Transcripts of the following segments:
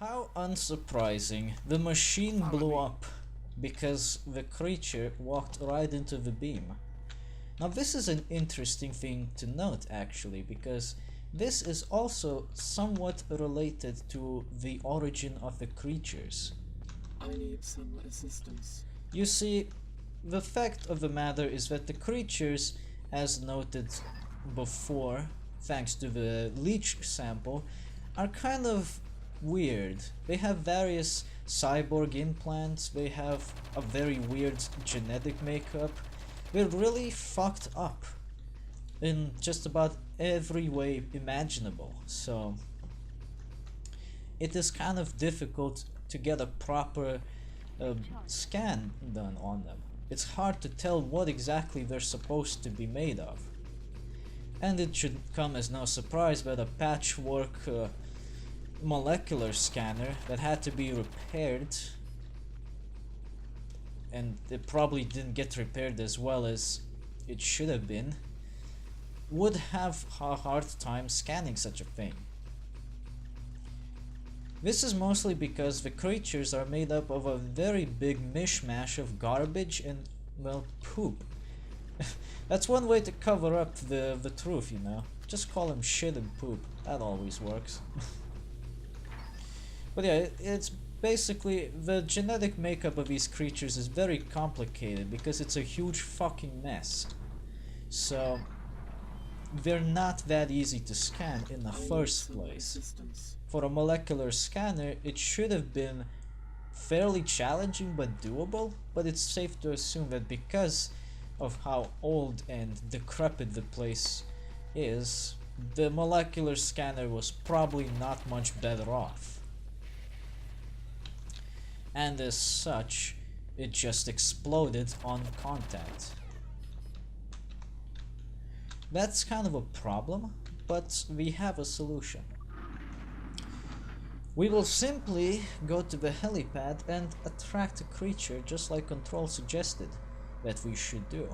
How unsurprising. The machine blew up because the creature walked right into the beam. Now this is an interesting thing to note actually, because this is also somewhat related to the origin of the creatures. I need some assistance. You see, the fact of the matter is that the creatures, as noted before, thanks to the leech sample, are kind of weird. They have various cyborg implants, they have a very weird genetic makeup. They're really fucked up in just about every way imaginable, so it is kind of difficult to get a proper scan done on them. It's hard to tell what exactly they're supposed to be made of. And it should come as no surprise that a patchwork molecular scanner that had to be repaired, and it probably didn't get repaired as well as it should have been, would have a hard time scanning such a thing. This is mostly because the creatures are made up of a very big mishmash of garbage and, well, poop. That's one way to cover up the truth, you know. Just call them shit and poop. That always works. But yeah, it's basically, the genetic makeup of these creatures is very complicated because it's a huge fucking mess. So they're not that easy to scan in the first place. For a molecular scanner, it should have been fairly challenging but doable, but it's safe to assume that because of how old and decrepit the place is, the molecular scanner was probably not much better off. And as such, it just exploded on contact. That's kind of a problem, but we have a solution. We will simply go to the helipad and attract a creature just like Control suggested that we should do.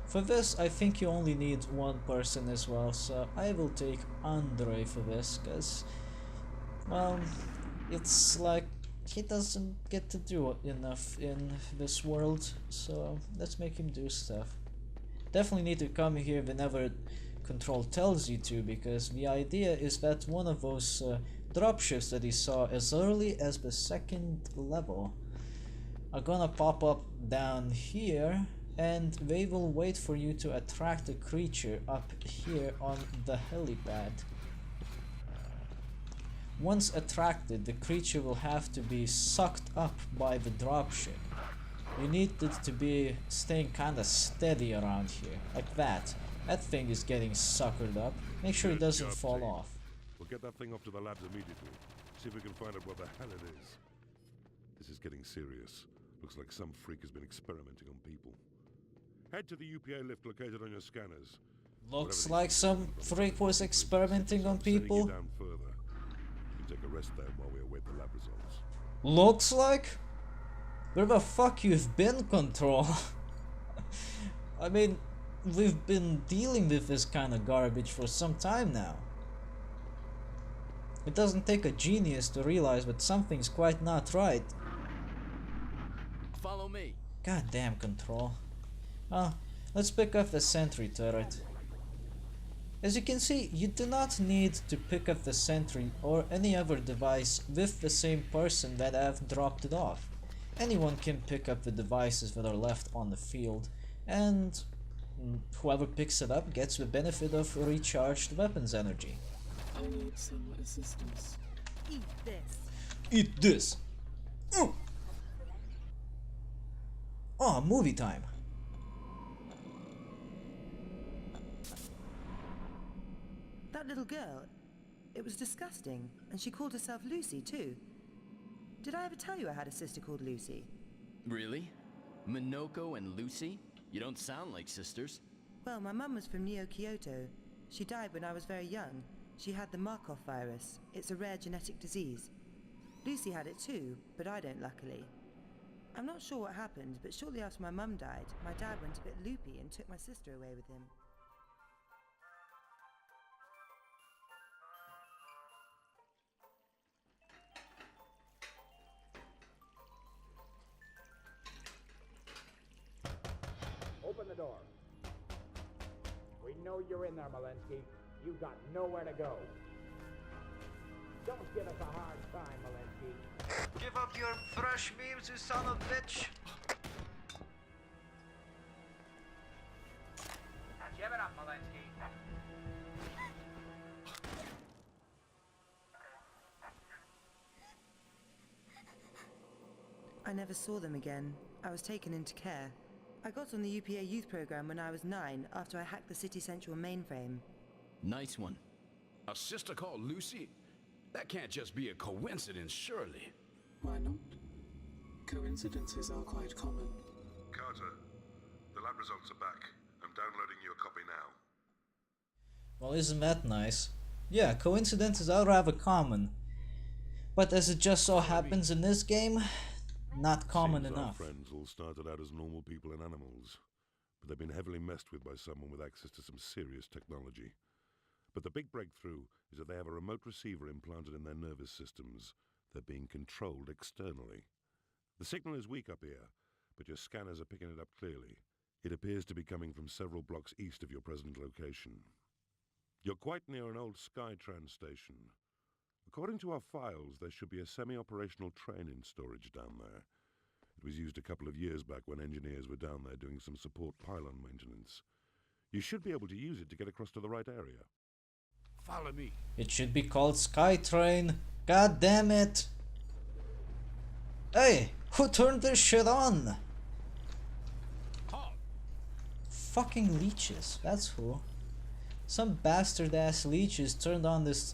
For this, I think you only need one person as well, so I will take Andre for this, because, well, it's like he doesn't get to do enough in this world, so let's make him do stuff. Definitely need to come here whenever Control tells you to, because the idea is that one of those dropships that he saw as early as the 2nd level are gonna pop up down here, and they will wait for you to attract a creature up here on the helipad. Once attracted, the creature will have to be sucked up by the dropship. You need it to be staying kinda steady around here, like that. That thing is getting suckered up. Make sure it doesn't fall off. We'll get that thing off to the labs immediately. See if we can find out what the hell it is. This is getting serious. Looks like some freak has been experimenting on people. Head to the UPA lift located on your scanners. Looks like some freak was experimenting on people. Down further. You can take a rest there while we await the lab results. Looks like? Where the fuck you've been, Control? I mean, we've been dealing with this kind of garbage for some time now. It doesn't take a genius to realize that something's quite not right. Follow me. Goddamn, Control. Ah, let's pick up the sentry turret. As you can see, you do not need to pick up the sentry or any other device with the same person that have dropped it off. Anyone can pick up the devices that are left on the field, and whoever picks it up gets the benefit of recharged weapons energy. I need some assistance. Eat this. Eat this! Oh, movie time! That little girl, it was disgusting, and she called herself Lucy too. Did I ever tell you I had a sister called Lucy? Really? Minoko and Lucy? You don't sound like sisters. Well, my mum was from Neo-Kyoto. She died when I was very young. She had the Markov virus. It's a rare genetic disease. Lucy had it too, but I don't, luckily. I'm not sure what happened, but shortly after my mum died, my dad went a bit loopy and took my sister away with him. know you're in there, Malinsky. You got nowhere to go. Don't give us a hard time, Malinsky. Give up your fresh memes, you son of a bitch! Give it up, Malinsky. I never saw them again. I was taken into care. I got on the UPA youth program when I was 9 after I hacked the City Central mainframe. Nice one. A sister called Lucy? That can't just be a coincidence, surely. Why not? Coincidences are quite common. Carter, the lab results are back. I'm downloading you a copy now. Well, isn't that nice? Yeah, coincidences are rather common. But as it just so happens in this game, not common Seems enough. Our friends all started out as normal people and animals, but they've been heavily messed with by someone with access to some serious technology. But the big breakthrough is that they have a remote receiver implanted in their nervous systems. They're being controlled externally. The signal is weak up here, but your scanners are picking it up clearly. It appears to be coming from several blocks east of your present location. You're quite near an old Skytran station. According to our files, there should be a semi-operational train in storage down there. It was used a couple of years back when engineers were down there doing some support pylon maintenance. You should be able to use it to get across to the right area. Follow me. It should be called Skytrain. God damn it! Hey, who turned this shit on? Halt! Fucking leeches, that's who. Some bastard ass leeches turned on this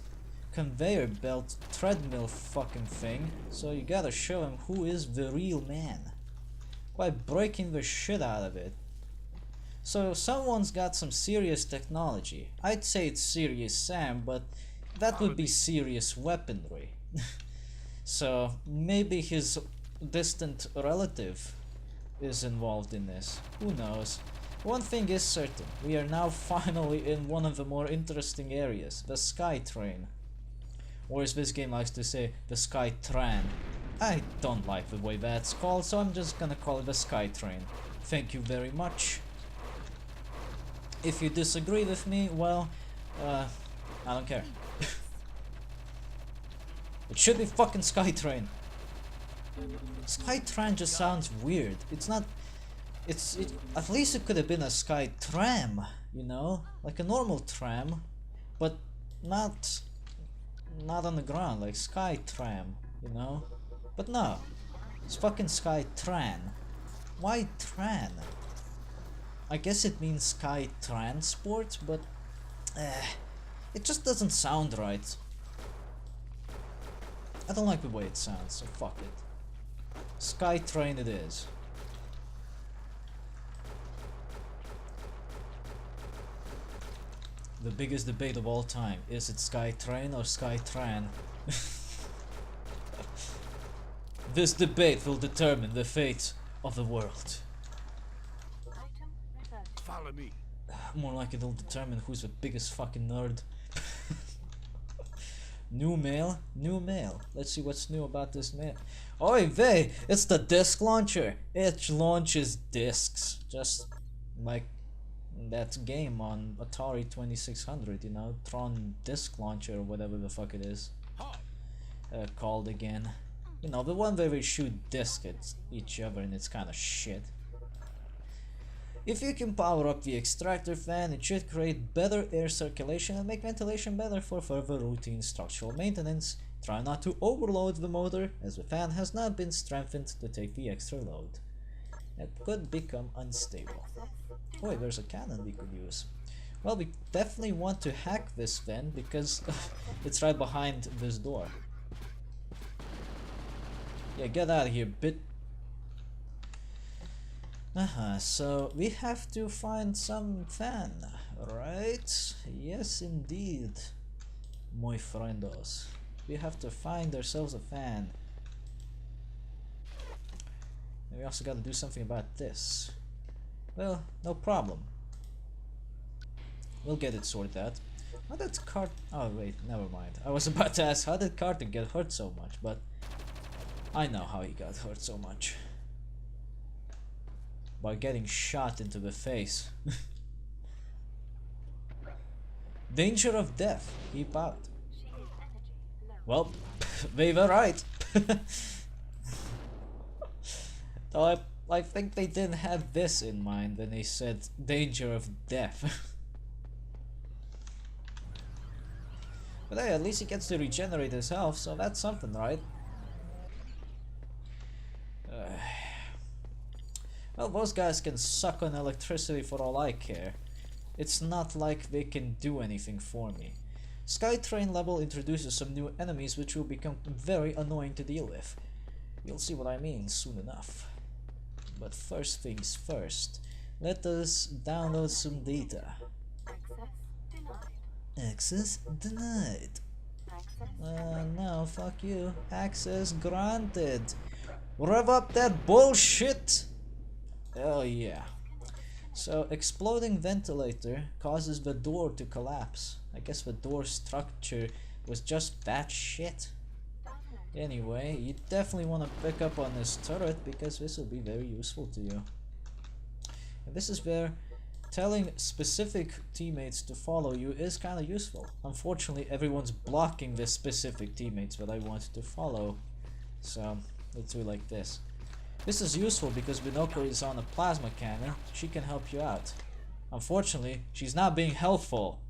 conveyor belt treadmill fucking thing, so you gotta show him who is the real man by breaking the shit out of it. So someone's got some serious technology. I'd say it's serious Sam, but that would be serious weaponry. So maybe his distant relative is involved in this. Who knows? One thing is certain, we are now finally in one of the more interesting areas, the Skytrain. Or as this game likes to say, the Skytran. I don't like the way that's called, so I'm just gonna call it the Skytrain. Thank you very much. If you disagree with me, well, I don't care. It should be fucking Skytrain. Skytrain just sounds weird. It's not... at least it could have been a Skytram, you know? Like a normal tram, but not on the ground, like Skytram, you know? But no, it's fucking Skytran. Why Tran? I guess it means Sky Transport, but it just doesn't sound right. I don't like the way it sounds, so fuck it. Skytrain it is. The biggest debate of all time, is it Skytrain or Skytran? This debate will determine the fate of the world. Follow me. More like it'll determine who's the biggest fucking nerd. New mail? New mail. Let's see what's new about this mail. Oy vey! It's the disc launcher! It launches discs. Just like that game on Atari 2600, you know? Tron Disc Launcher or whatever the fuck it is. Called again. You know, the one where we shoot discs at each other and it's kinda shit. If you can power up the extractor fan, it should create better air circulation and make ventilation better for further routine structural maintenance. Try not to overload the motor, as the fan has not been strengthened to take the extra load. It could become unstable. Oh wait, there's a cannon we could use. Well, we definitely want to hack this then, because it's right behind this door. Yeah, get out of here, bit. So we have to find some fan, right? Yes, indeed, my friendos. We have to find ourselves a fan. And we also gotta do something about this. Well, no problem. We'll get it sorted out. How did Cart... Oh wait, never mind. I was about to ask, how did Carter get hurt so much? But I know how he got hurt so much. By getting shot into the face. Danger of death. Keep out. Well, they were right. Though I think they didn't have this in mind when they said danger of death. But hey, at least he gets to regenerate his health, so that's something, right? Well, those guys can suck on electricity for all I care. It's not like they can do anything for me. Skytrain level introduces some new enemies which will become very annoying to deal with. You'll see what I mean soon enough. But first things first, let us download some data. Access denied. No, fuck you. Access granted. Rev up that bullshit! Oh yeah. So, exploding ventilator causes the door to collapse. I guess the door structure was just that shit. Anyway, you definitely want to pick up on this turret because this will be very useful to you. And this is where telling specific teammates to follow you is kind of useful. Unfortunately, everyone's blocking the specific teammates that I want to follow. So, let's do it like this. This is useful because Minoko is on a plasma cannon. She can help you out. Unfortunately, she's not being helpful.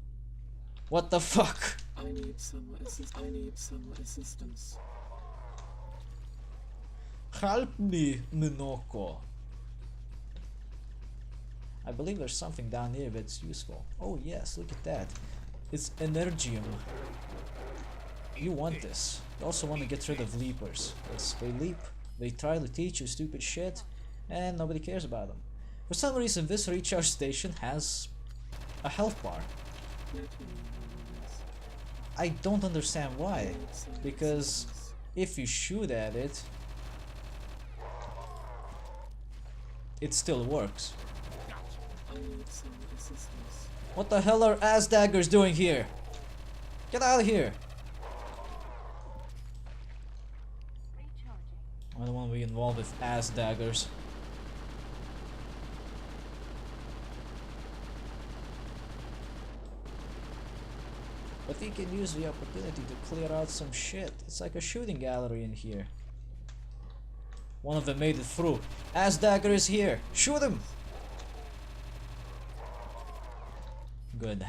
What the fuck? I need some assistance. Help me, Minoko. I believe there's something down here that's useful. Oh yes, look at that. It's Energium. You want this. You also want to get rid of leapers. Yes, they leap. They try to teach you stupid shit, and nobody cares about them. For some reason, this recharge station has a health bar. I don't understand why, because if you shoot at it, it still works. What the hell are ass daggers doing here? Get out of here! I don't want to be involved with ass daggers. But we can use the opportunity to clear out some shit. It's like a shooting gallery in here. One of them made it through. Ass dagger is here. Shoot him! Good.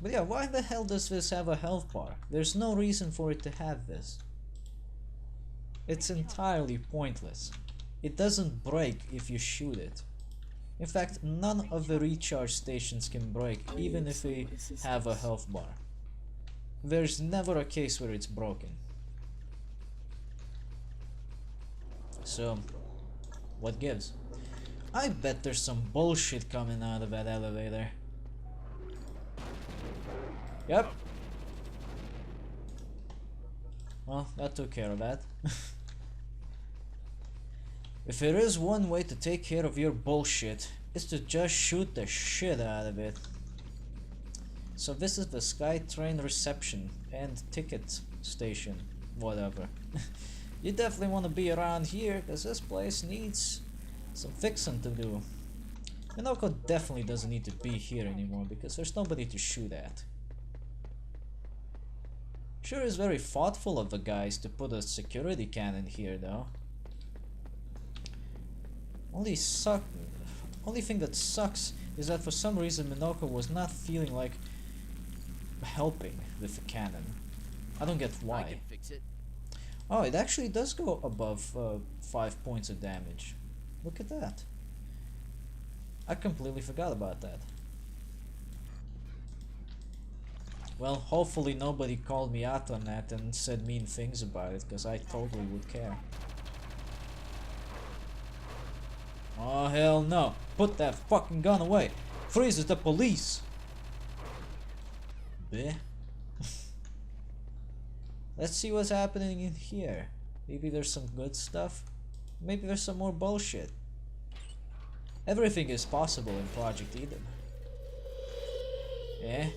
But yeah, why the hell does this have a health bar? There's no reason for it to have this. It's entirely pointless. It doesn't break if you shoot it. In fact, none of the recharge stations can break, even if they have a health bar. There's never a case where it's broken. So, what gives? I bet there's some bullshit coming out of that elevator. Yep. Well, that took care of that. If there is one way to take care of your bullshit, it's to just shoot the shit out of it. So this is the Skytrain reception and ticket station, whatever. You definitely want to be around here, because this place needs some fixing to do. Minoko definitely doesn't need to be here anymore, because there's nobody to shoot at. Sure is very thoughtful of the guys to put a security cannon here though. Only thing that sucks is that for some reason Minoko was not feeling like helping with the cannon. I don't get why. I can fix it. Oh, it actually does go above 5 points of damage. Look at that. I completely forgot about that. Well, hopefully nobody called me out on that and said mean things about it, because I totally would care. Oh hell no! Put that fucking gun away! Freeze is the police! Bleh. Let's see what's happening in here. Maybe there's some good stuff. Maybe there's some more bullshit. Everything is possible in Project Eden. Eh?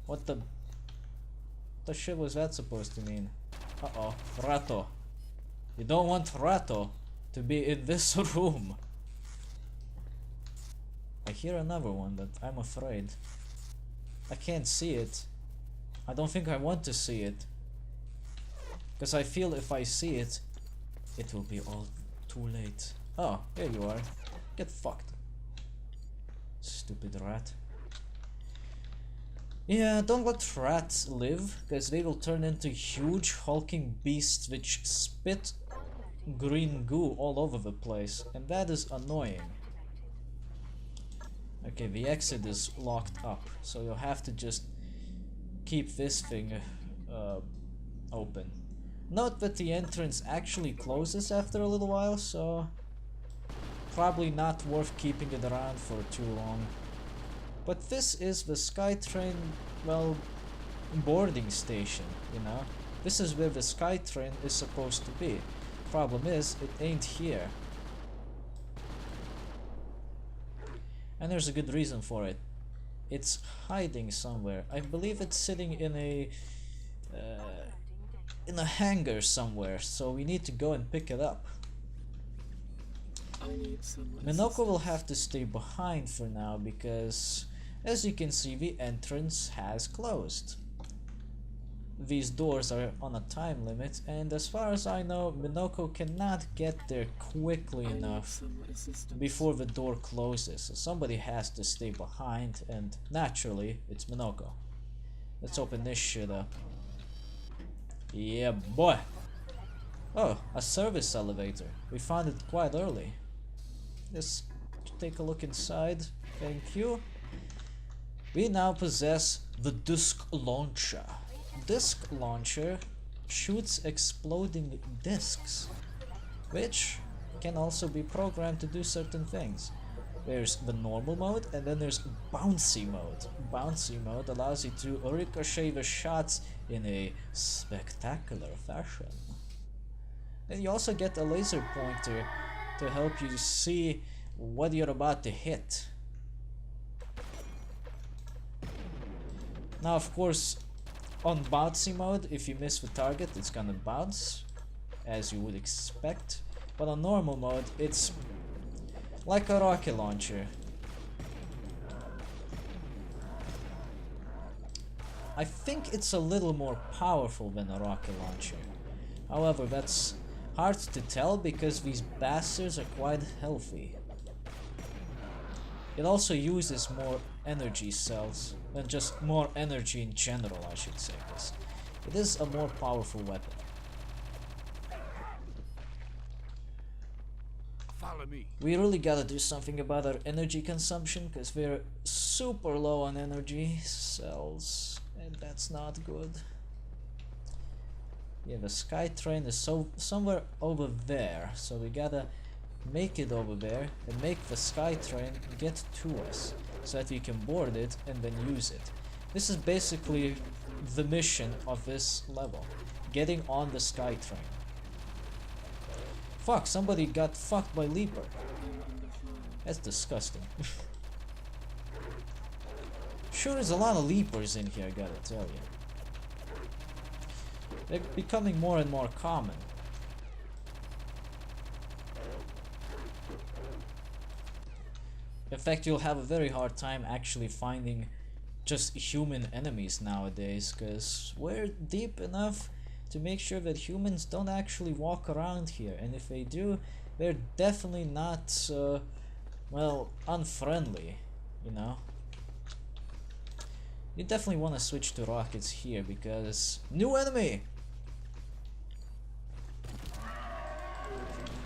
What the shit was that supposed to mean? Uh-oh, Rato. You don't want Rato to be in this room. I hear another one, but I'm afraid. I can't see it. I don't think I want to see it. Because I feel if I see it, it will be all too late. Oh, there you are. Get fucked. Stupid rat. Yeah, don't let rats live, because they will turn into huge hulking beasts which spit green goo all over the place, and that is annoying. Okay, the exit is locked up, so you'll have to just keep this thing open. Note that the entrance actually closes after a little while, so probably not worth keeping it around for too long. But this is the Skytrain, well, boarding station, you know? This is where the Skytrain is supposed to be. Problem is, it ain't here. And there's a good reason for it. It's hiding somewhere. I believe it's sitting in a hangar somewhere, so we need to go and pick it up. Minoko will have to stay behind for now because, as you can see, the entrance has closed. These doors are on a time limit, and as far as I know, Minoko cannot get there quickly enough before the door closes, so somebody has to stay behind, and naturally, it's Minoko. Let's open this shit up. Yeah, boy! Oh, a service elevator. We found it quite early. Let's take a look inside. Thank you. We now possess the disc launcher. Disc launcher shoots exploding discs, which can also be programmed to do certain things. There's the normal mode, and then there's bouncy mode. Bouncy mode allows you to ricochet the shots in a spectacular fashion. And you also get a laser pointer to help you see what you're about to hit. Now, of course, on bouncy mode, if you miss the target, it's gonna bounce, as you would expect. But on normal mode, it's like a rocket launcher. I think it's a little more powerful than a rocket launcher. However, that's hard to tell because these bastards are quite healthy. It also uses more energy cells, and just more energy in general, I should say, because it is a more powerful weapon. Follow me. We really gotta do something about our energy consumption, because we're super low on energy cells, and that's not good. Yeah, the Skytrain is somewhere over there, so we gotta make it over there and make the Skytrain get to us so that we can board it and then use it. This is basically the mission of this level, getting on the Skytrain. Fuck, somebody got fucked by Leaper. That's disgusting. Sure, there's a lot of Leapers in here, I gotta tell you. They're becoming more and more common. In fact, you'll have a very hard time actually finding just human enemies nowadays, because we're deep enough to make sure that humans don't actually walk around here, and if they do, they're definitely not, well, unfriendly, you know? You definitely want to switch to rockets here, because... New enemy!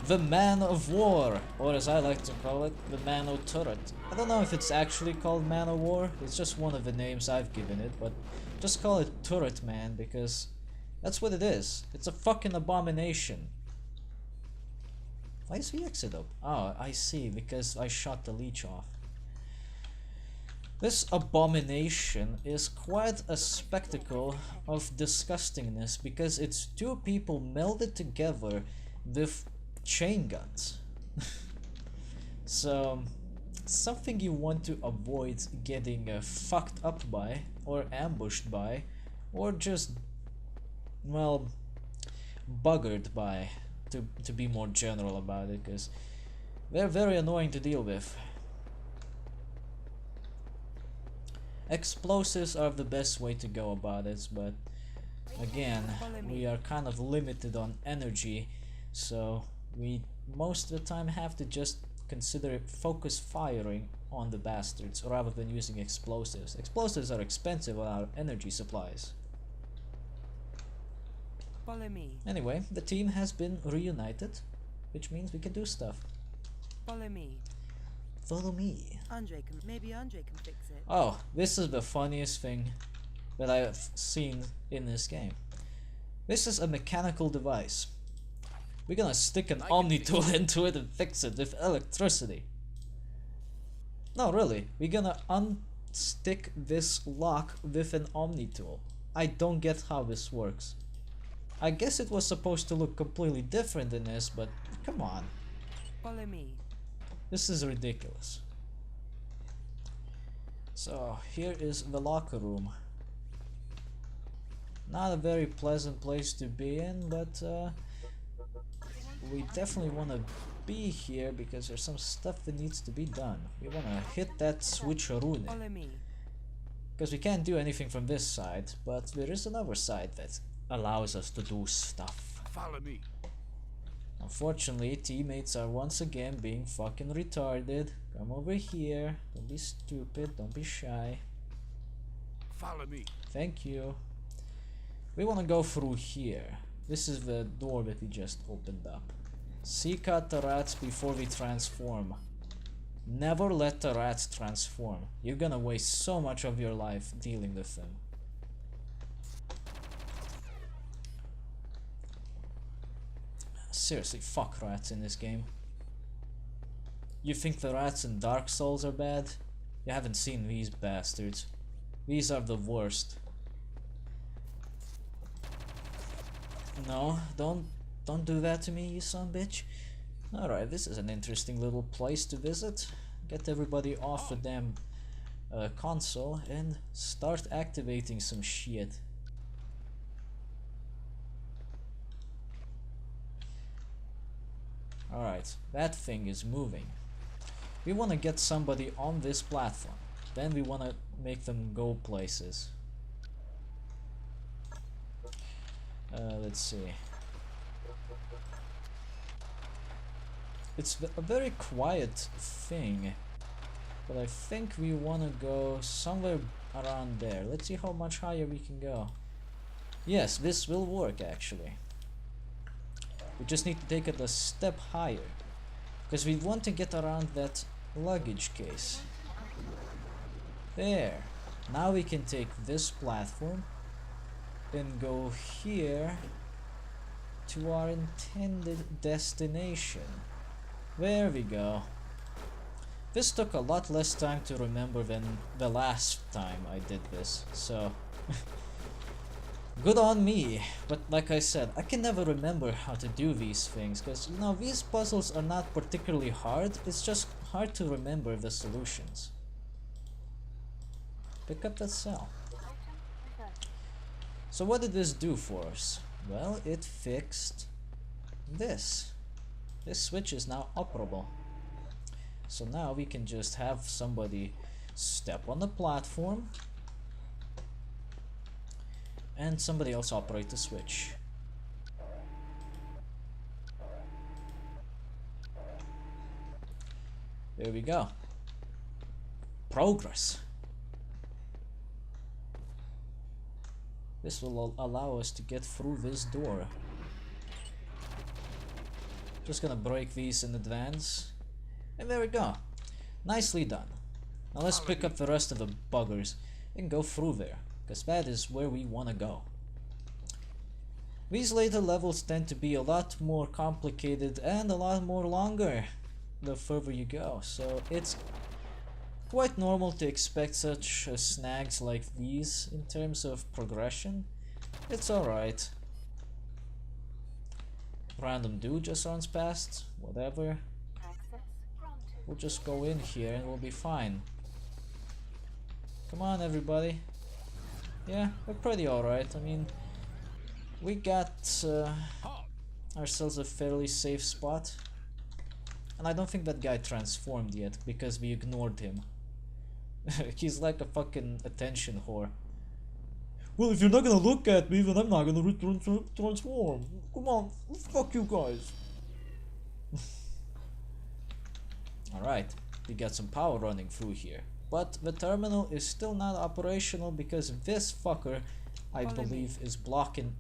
The Man of War, or as I like to call it, the Man of Turret. I don't know if it's actually called Man of War, it's just one of the names I've given it, but just call it Turret Man, because that's what it is. It's a fucking abomination. Why is the exit up? Oh, I see, because I shot the leech off. This abomination is quite a spectacle of disgustingness, because it's two people melded together with chain guns. So, something you want to avoid getting fucked up by, or ambushed by, or just, well, buggered by, to be more general about it, because they're very annoying to deal with. Explosives are the best way to go about it, but again, we are kind of limited on energy, so we most of the time have to just consider focus firing on the bastards rather than using explosives. Explosives are expensive on our energy supplies. Follow me. Anyway, the team has been reunited, which means we can do stuff. Follow me. Follow me. Maybe Andre can fix it. Oh, this is the funniest thing that I have seen in this game. This is a mechanical device. We're gonna stick an Omni tool into it and fix it with electricity. No, really, we're gonna unstick this lock with an Omni tool. I don't get how this works. I guess it was supposed to look completely different in this, but come on. Follow me. This is ridiculous. So, here is the locker room. Not a very pleasant place to be in, but we definitely want to be here because there's some stuff that needs to be done. We want to hit that switcheroo. Follow me. Because we can't do anything from this side, but there is another side that allows us to do stuff. Follow me. Unfortunately, teammates are once again being fucking retarded. Come over here. Don't be stupid. Don't be shy. Follow me. Thank you. We want to go through here. This is the door that we just opened up. Seek out the rats before we transform. Never let the rats transform. You're gonna waste so much of your life dealing with them. Seriously, fuck rats in this game. You think the rats in Dark Souls are bad? You haven't seen these bastards. These are the worst. No, don't do that to me, you son of a bitch. Alright, this is an interesting little place to visit. Get everybody off the damn console and start activating some shit. Alright, that thing is moving. We want to get somebody on this platform. Then we want to make them go places. Let's see. It's a very quiet thing, but I think we want to go somewhere around there. Let's see how much higher we can go. Yes, this will work actually. We just need to take it a step higher, because we want to get around that luggage case. There. Now we can take this platform and go here to our intended destination. There we go. This took a lot less time to remember than the last time I did this, so good on me. But like I said, I can never remember how to do these things, because you know, these puzzles are not particularly hard, it's just hard to remember the solutions. Pick up that cell. So what did this do for us? Well, it fixed this. This switch is now operable. So now we can just have somebody step on the platform and somebody else operate the switch. There we go. Progress. This will allow us to get through this door. Just gonna break these in advance. And there we go. Nicely done. Now let's pick up the rest of the buggers and go through there, because that is where we want to go. These later levels tend to be a lot more complicated and a lot more longer the further you go, so it's quite normal to expect such snags like these in terms of progression. It's alright. Random dude just runs past, whatever. We'll just go in here and we'll be fine. Come on everybody. Yeah, we're pretty alright. I mean, we got ourselves a fairly safe spot. And I don't think that guy transformed yet because we ignored him. He's like a fucking attention whore. Well, if you're not gonna look at me, then I'm not gonna transform. Come on, fuck you guys. Alright, we got some power running through here. But the terminal is still not operational because this fucker, I believe, is blocking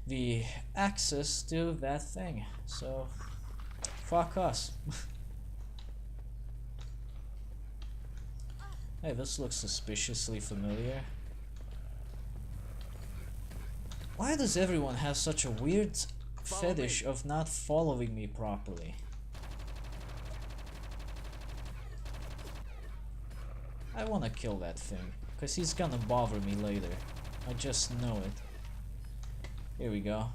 the access to that thing. So, fuck us. Hey, this looks suspiciously familiar. Why does everyone have such a weird fetish of not following me properly? I wanna kill that thing, cause he's gonna bother me later. I just know it. Here we go.